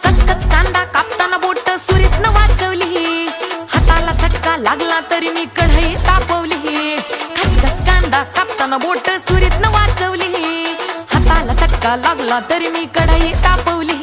कचकच कांदा कापताना बोट सुरीतनं वाचवली, हाताला चटका लागला तरी मी कढई तापवली. कचकच कांदा कापताना बोट सुरीतनं वाचवली, हाताला चटका लागला तरी मी कढई तापवली.